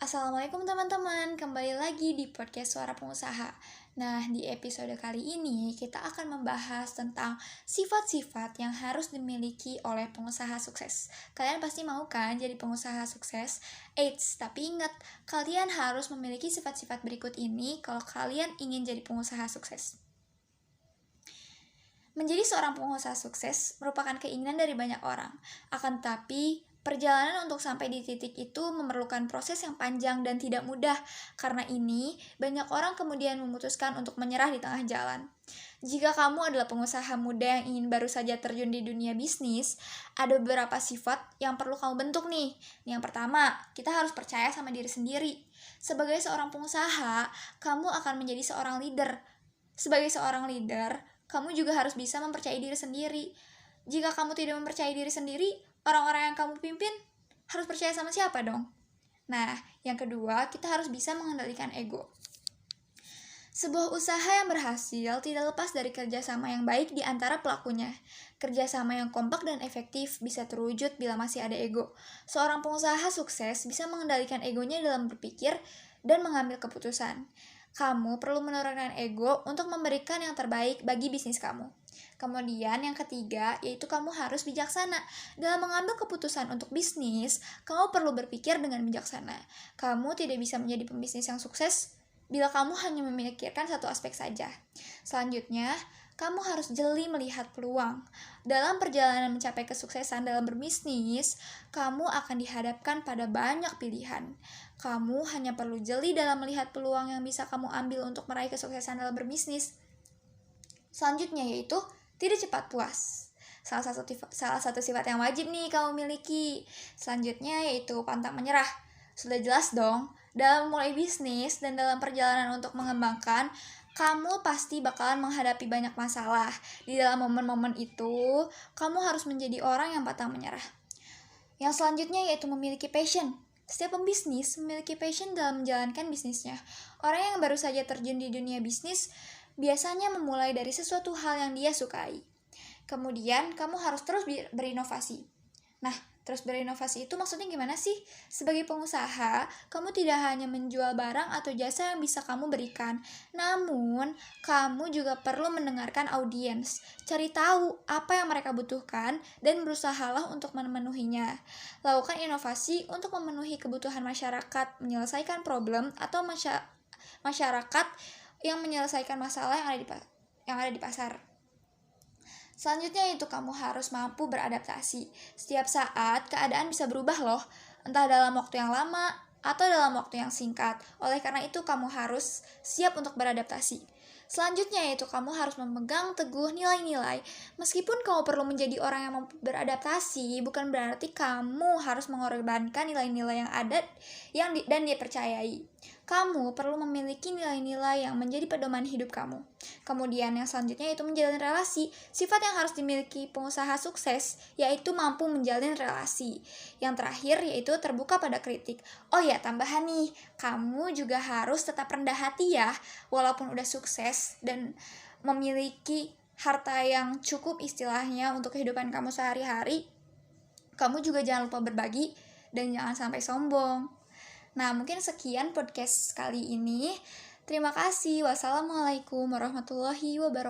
Assalamualaikum teman-teman, kembali lagi di podcast Suara Pengusaha. Nah, di episode kali ini kita akan membahas tentang sifat-sifat yang harus dimiliki oleh pengusaha sukses. Kalian pasti mau kan jadi pengusaha sukses? Eits, tapi ingat, kalian harus memiliki sifat-sifat berikut ini kalau kalian ingin jadi pengusaha sukses. Menjadi seorang pengusaha sukses merupakan keinginan dari banyak orang. Akan tetapi, perjalanan untuk sampai di titik itu memerlukan proses yang panjang dan tidak mudah. Karena ini, banyak orang kemudian memutuskan untuk menyerah di tengah jalan. Jika kamu adalah pengusaha muda yang ingin baru saja terjun di dunia bisnis, ada beberapa sifat yang perlu kamu bentuk nih. Yang pertama, kita harus percaya sama diri sendiri. Sebagai seorang pengusaha, kamu akan menjadi seorang leader. Sebagai seorang leader, kamu juga harus bisa mempercayai diri sendiri. Jika kamu tidak mempercayai diri sendiri, orang-orang yang kamu pimpin harus percaya sama siapa dong? Nah, yang kedua, kita harus bisa mengendalikan ego. Sebuah usaha yang berhasil tidak lepas dari kerjasama yang baik di antara pelakunya. Kerjasama yang kompak dan efektif bisa terwujud bila masih ada ego. Seorang pengusaha sukses bisa mengendalikan egonya dalam berpikir dan mengambil keputusan. Kamu perlu menurunkan ego untuk memberikan yang terbaik bagi bisnis kamu. Kemudian yang ketiga, yaitu kamu harus bijaksana. Dalam mengambil keputusan untuk bisnis, kamu perlu berpikir dengan bijaksana. Kamu tidak bisa menjadi pembisnis yang sukses bila kamu hanya memikirkan satu aspek saja. Selanjutnya, kamu harus jeli melihat peluang. Dalam perjalanan mencapai kesuksesan dalam berbisnis, kamu akan dihadapkan pada banyak pilihan. Kamu hanya perlu jeli dalam melihat peluang yang bisa kamu ambil untuk meraih kesuksesan dalam berbisnis. Selanjutnya yaitu tidak cepat puas. Salah satu sifat yang wajib nih kamu miliki. Selanjutnya yaitu pantang menyerah. Sudah jelas dong, dalam mulai bisnis dan dalam perjalanan untuk mengembangkan, kamu pasti bakalan menghadapi banyak masalah. Di dalam momen-momen itu, kamu harus menjadi orang yang pantang menyerah. Yang selanjutnya yaitu memiliki passion. Setiap pembisnis memiliki passion dalam menjalankan bisnisnya. Orang yang baru saja terjun di dunia bisnis biasanya memulai dari sesuatu hal yang dia sukai. Kemudian, kamu harus terus berinovasi. Nah, terus berinovasi itu maksudnya gimana sih? Sebagai pengusaha, kamu tidak hanya menjual barang atau jasa yang bisa kamu berikan, namun kamu juga perlu mendengarkan audiens, cari tahu apa yang mereka butuhkan, dan berusahalah untuk memenuhinya. Lakukan inovasi untuk memenuhi kebutuhan masyarakat, menyelesaikan problem atau masyarakat yang menyelesaikan masalah yang ada di pasar. Selanjutnya itu kamu harus mampu beradaptasi. Setiap saat keadaan bisa berubah loh, entah dalam waktu yang lama atau dalam waktu yang singkat. Oleh karena itu kamu harus siap untuk beradaptasi. Selanjutnya yaitu kamu harus memegang teguh nilai-nilai. Meskipun kamu perlu menjadi orang yang mampu beradaptasi, bukan berarti kamu harus mengorbankan nilai-nilai yang ada dan dipercayai. Kamu perlu memiliki nilai-nilai yang menjadi pedoman hidup kamu. Kemudian yang selanjutnya yaitu menjalin relasi. Sifat yang harus dimiliki pengusaha sukses yaitu mampu menjalin relasi. Yang terakhir yaitu terbuka pada kritik. Oh ya, tambahan nih, kamu juga harus tetap rendah hati ya, walaupun udah sukses dan memiliki harta yang cukup istilahnya untuk kehidupan kamu sehari-hari. Kamu juga jangan lupa berbagi dan jangan sampai sombong. Nah, mungkin sekian podcast kali ini. Terima kasih. Wassalamualaikum warahmatullahi wabarakatuh.